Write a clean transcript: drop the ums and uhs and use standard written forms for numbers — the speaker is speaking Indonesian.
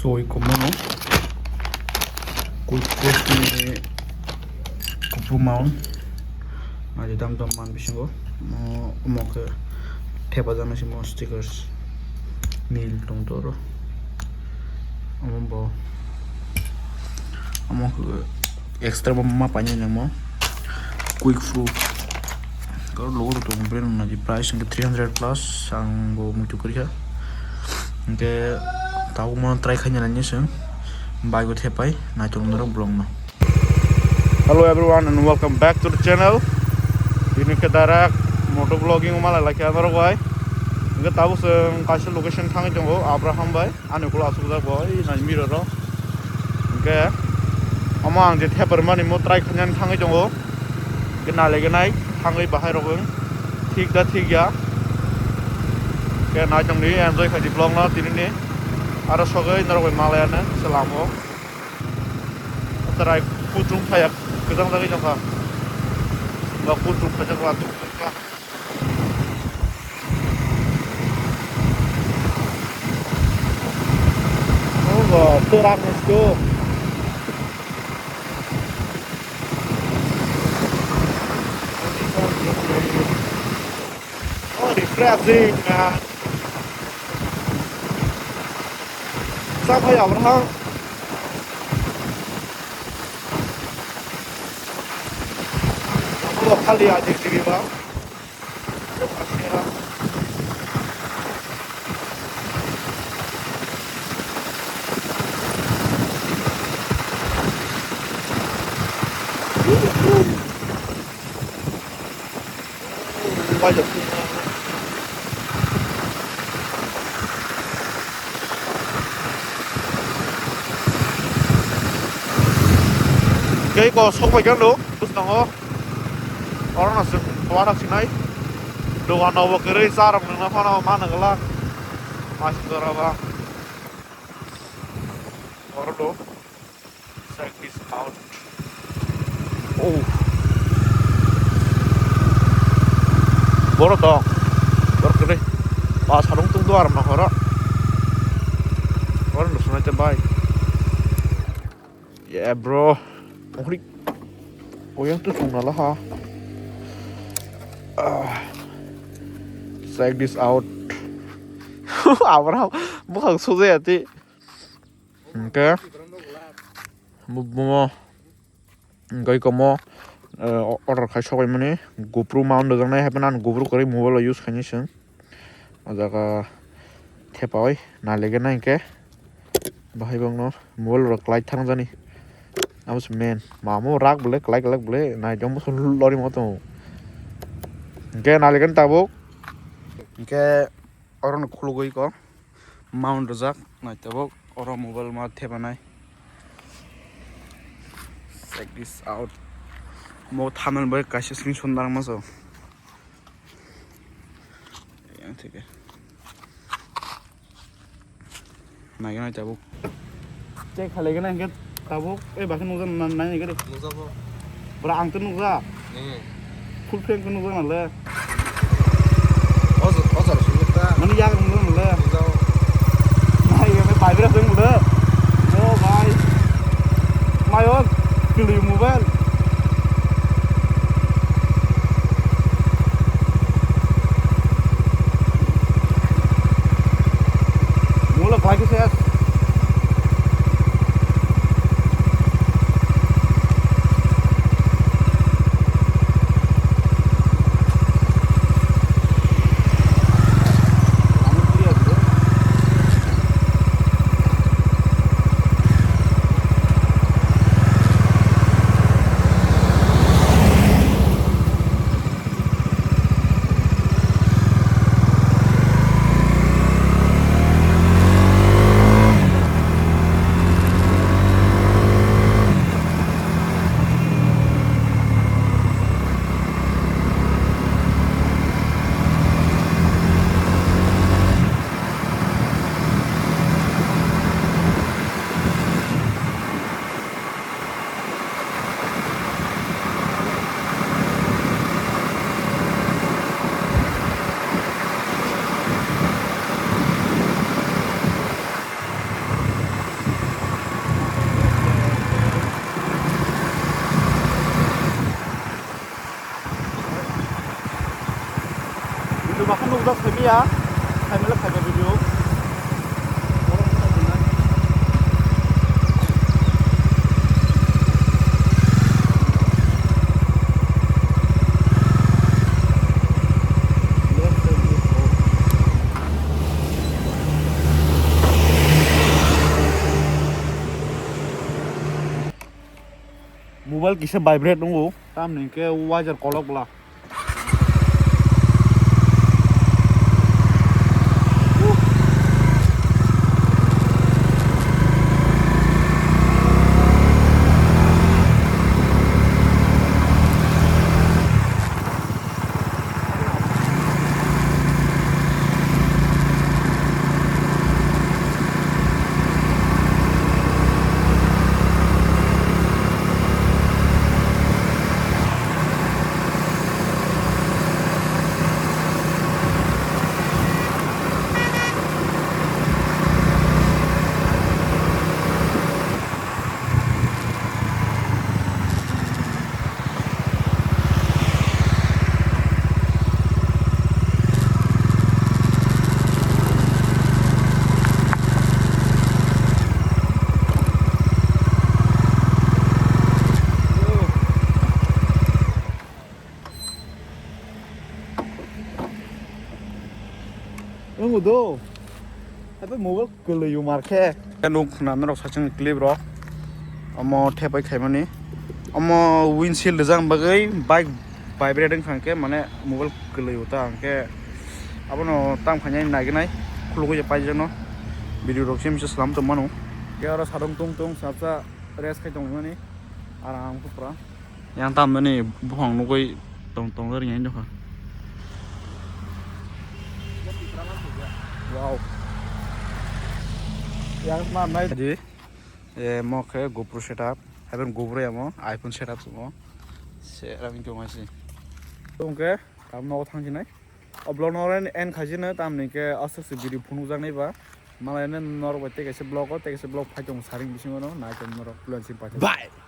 soy como no quick ni kupu maun mari dam man bisingo mo ke theba jana si mo stickers mil tong toro ambo extra mama panya mo quick fruit kalau logo to brand na di price ng 300 plus ang go mutu kriya ke tahu mau try kanya nanya sih buy go thepai na tong noro blong no. Hello everyone and welcome back to the channel. Ini ke darak motor vlogging malah lagi another way. Nggak tahu kasih location tangi jonggo Abraham bay anu kula asuda boy na mirror ro. Nggak amang je theper mani mo try kanya tangi jonggo. Kena lagi naik tangi bahai ro ठीक दा ठीक या के ना जंग नि एन्जॉय खादि ब्लॉग ना दिननि आरो सगै नरगय मालायानो सलामो तराय कुट्रुम फाया गोजां जागै जंखा बा कुट्रुम फाया वातु का ओ बा तोरा नेसको refreshing sao phải ẩm không có khali aja sih bang banyak cái có sốc phải cái đó, bút nó orang nasi keluar nasi naik, doa nawa kiri sarang nengah mana mana kelak, masih berapa, orang do, check this out, oh, baru dong, baru kiri, pas harung tunggu aram nak orang, orang nusun aja baik, yeah bro. Oh yang tuh sungai lah ha. Check this out. Abraham, bukan susah ti. Okay. Mau, gay kamu order kasih kau ini GoPro mount dengan ni, hebat GoPro kari mobile use kan ni sih. Ada ka thepawai, nalegen ni ke. Bahaya bang no, mobile light thang jani. Amus men, mamu rak boleh, like boleh, naik jom musuh lori motor. Ke nalikan tabuk, ke orang khulu goi ko, mount rajak, naik tabuk, orang mobile mah theba naik. Check this out, mau thaman boleh kasih screenshot barang masuk. Yang tiga, naik tabuk. Cek hal lagi naik tabuk, bahkan nusa nanya gitu. Nusa apa? Berang tuh nusa. Full frame tuh nusa malah. Oh sih kita. Mana yang nusa malah. Nusa. Nah, ini me bayar tuh malah. Oh, bye. Mayor, beli mobile. Mula lagi saya. vlog thấy mi á thấy mới là phải cái video mobile kisah vibrate nunggu tam nih ke wajar kolok lah nunggu tuh tapi mobile keliu marke nung nanar sacing clip ro amo thepai khaimani amo windshield jang bagai bike vibrating phangke mane mobile keliu ta angke abono tam khanyai naginai khulugo je paijano video rok sim slam to manu ke ara sadong tung tung sapsa res khai tong mani aram ko pra yang tam mani buhang nugoi tong tong ler ngai dokha wow yang smart naik jadi mau ke GoPro setup haben GoPro ya mau iPhone setup semua seram itu masih oke kamu mau thang sini upload orang en khajina tam nih ke asal video phone ujang nih ba malah ini norok bete ke blog faitong saring bisingono naik norok bulan simpati bye